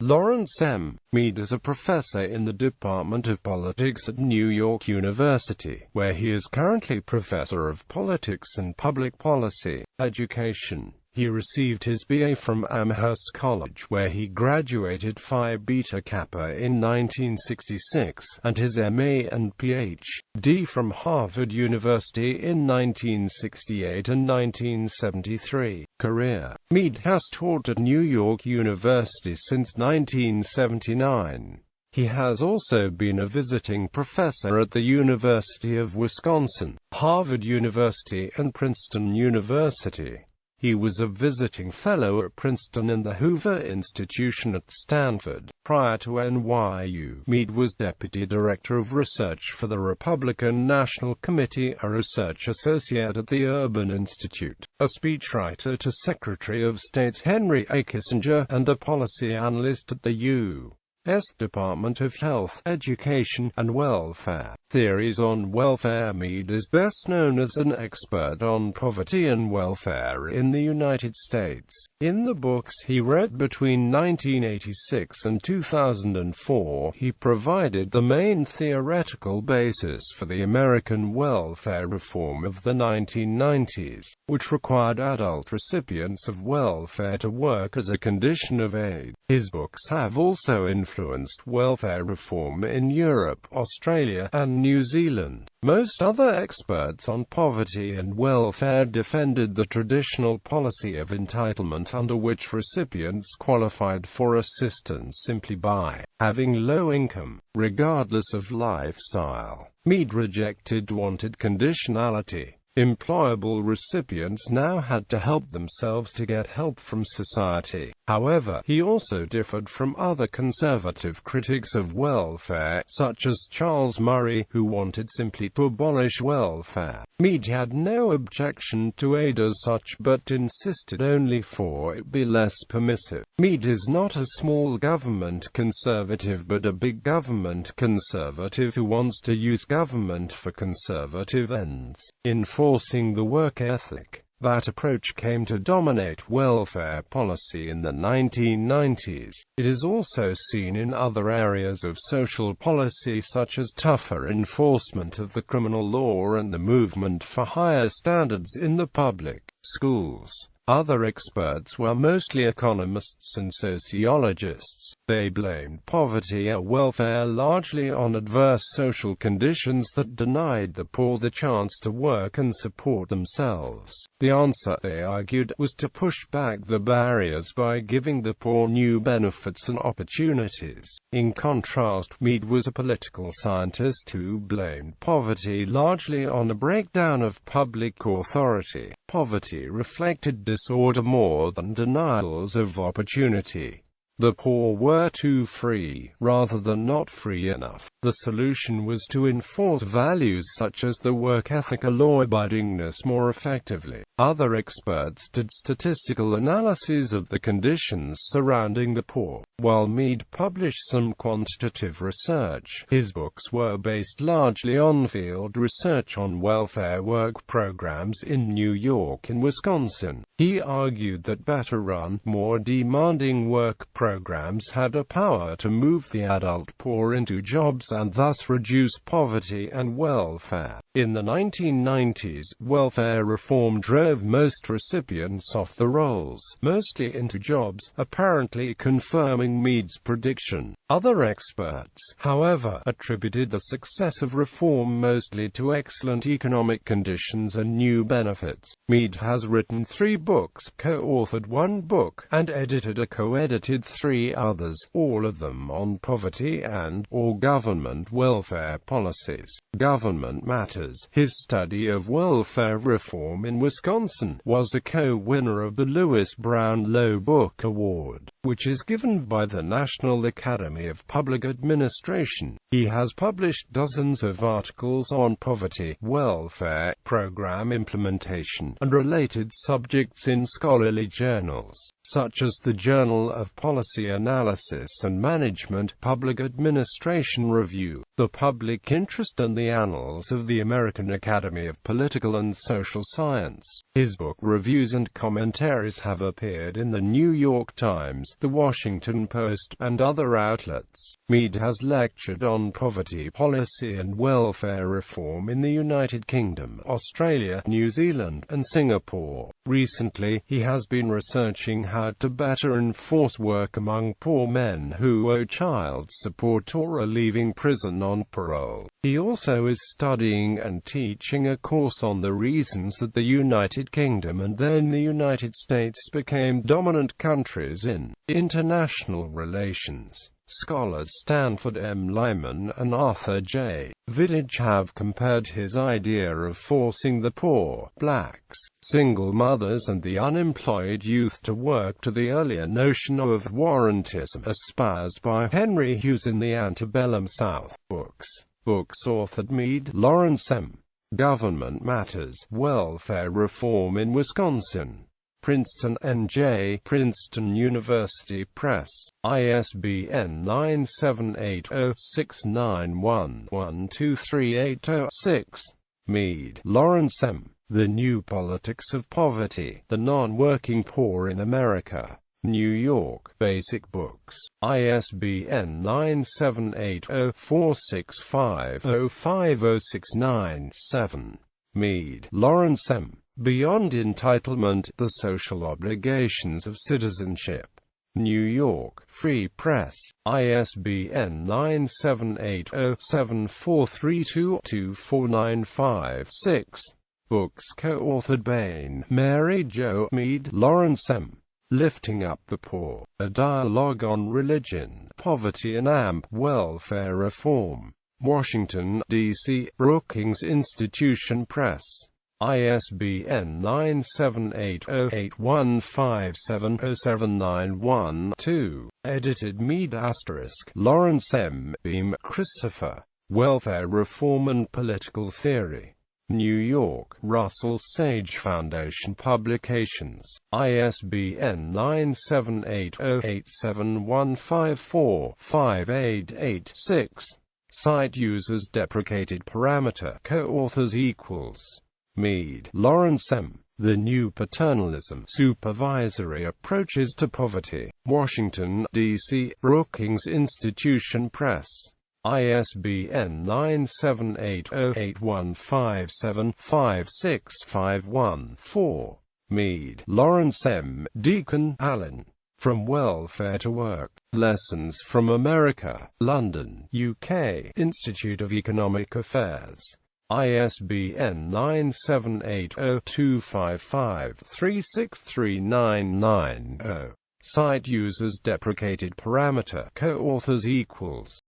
Lawrence M. Mead is a professor in the Department of Politics at New York University, where he is currently Professor of Politics and Public Policy Education. He received his BA from Amherst College, where he graduated Phi Beta Kappa in 1966, and his MA and PhD from Harvard University in 1968 and 1973. Career: Mead has taught at New York University since 1979. He has also been a visiting professor at the University of Wisconsin, Harvard University, and Princeton University. He was a visiting fellow at Princeton and the Hoover Institution at Stanford. Prior to NYU, Mead was Deputy Director of Research for the Republican National Committee, a research associate at the Urban Institute, a speechwriter to Secretary of State Henry A. Kissinger, and a policy analyst at the U.S. Department of Health, Education, and Welfare. Theories on welfare: Mead is best known as an expert on poverty and welfare in the United States. In the books he wrote between 1986 and 2004, he provided the main theoretical basis for the American welfare reform of the 1990s, which required adult recipients of welfare to work as a condition of aid. His books have also influenced welfare reform in Europe, Australia, and New Zealand. Most other experts on poverty and welfare defended the traditional policy of entitlement, under which recipients qualified for assistance simply by having low income, regardless of lifestyle. Mead rejected wanted conditionality. Employable recipients now had to help themselves to get help from society. However, he also differed from other conservative critics of welfare, such as Charles Murray, who wanted simply to abolish welfare. Mead had no objection to aid as such, but insisted only for it be less permissive. Mead is not a small government conservative but a big government conservative who wants to use government for conservative ends. Enforcing the work ethic. That approach came to dominate welfare policy in the 1990s. It is also seen in other areas of social policy, such as tougher enforcement of the criminal law and the movement for higher standards in the public schools. Other experts were mostly economists and sociologists. They blamed poverty and welfare largely on adverse social conditions that denied the poor the chance to work and support themselves. The answer, they argued, was to push back the barriers by giving the poor new benefits and opportunities. In contrast, Mead was a political scientist who blamed poverty largely on a breakdown of public authority. Poverty reflected disorder more than denials of opportunity. The poor were too free, rather than not free enough. The solution was to enforce values such as the work ethic or law-abidingness more effectively. Other experts did statistical analyses of the conditions surrounding the poor, while Mead published some quantitative research. His books were based largely on field research on welfare work programs in New York and Wisconsin. He argued that better-run, more demanding work programs had a power to move the adult poor into jobs and thus reduce poverty and welfare. In the 1990s, welfare reform drove most recipients off the rolls, mostly into jobs, apparently confirming Mead's prediction. Other experts, however, attributed the success of reform mostly to excellent economic conditions and new benefits. Mead has written 3 books, co-authored 1 book, and edited or co-edited 3 others, all of them on poverty and/or government welfare policies. Government Matters. His study of welfare reform in Wisconsin was a co-winner of the Lewis Brown Low Book Award, which is given by the National Academy of Public Administration. He has published dozens of articles on poverty, welfare, program implementation, and related subjects in scholarly journals, such as the Journal of Policy Analysis and Management, Public Administration Review, The Public Interest, and the Annals of the American Academy of Political and Social Science. His book reviews and commentaries have appeared in the New York Times, The Washington Post, and other outlets. Mead has lectured on poverty policy and welfare reform in the United Kingdom, Australia, New Zealand, and Singapore. Recently, he has been researching how to better enforce work among poor men who owe child support or are leaving prison on parole. He also is studying and teaching a course on the reasons that the United Kingdom and then the United States became dominant countries in international relations. Scholars Stanford M. Lyman and Arthur J. Vidage have compared his idea of forcing the poor, blacks, single mothers and the unemployed youth to work to the earlier notion of warrantism espoused by Henry Hughes in the antebellum South. Books authored Mead, Lawrence M. Government Matters, Welfare Reform in Wisconsin. Princeton, N.J. Princeton University Press. ISBN 978-0-691-12380-6. Mead, Lawrence M. The New Politics of Poverty, The Non-Working Poor in America. New York, Basic Books. ISBN 978-0-465-05069-7. Mead, Lawrence M. Beyond Entitlement, The Social Obligations of Citizenship. New York, Free Press. ISBN 978-0-7432-2495-6. Books co-authored Bain, Mary Jo. Mead, Lawrence M. Lifting Up the Poor, A Dialogue on Religion, Poverty and Welfare Reform. Washington, D.C., Brookings Institution Press. ISBN 978-0-8157-0791-2. Edited Mead *, Lawrence M. Beam, Christopher. Welfare Reform and Political Theory. New York, Russell Sage Foundation Publications. ISBN 978-0-87154-588-6. Site users deprecated parameter. Co-authors equals. Mead, Lawrence M. The New Paternalism, Supervisory Approaches to Poverty. Washington, D.C., Brookings Institution Press. ISBN 978-0-8157-56514. Mead, Lawrence M. Deacon, Alan. From Welfare to Work. Lessons from America. London, UK, Institute of Economic Affairs. ISBN 978-0-255-36399-0. Site users deprecated parameter. Co-authors equals.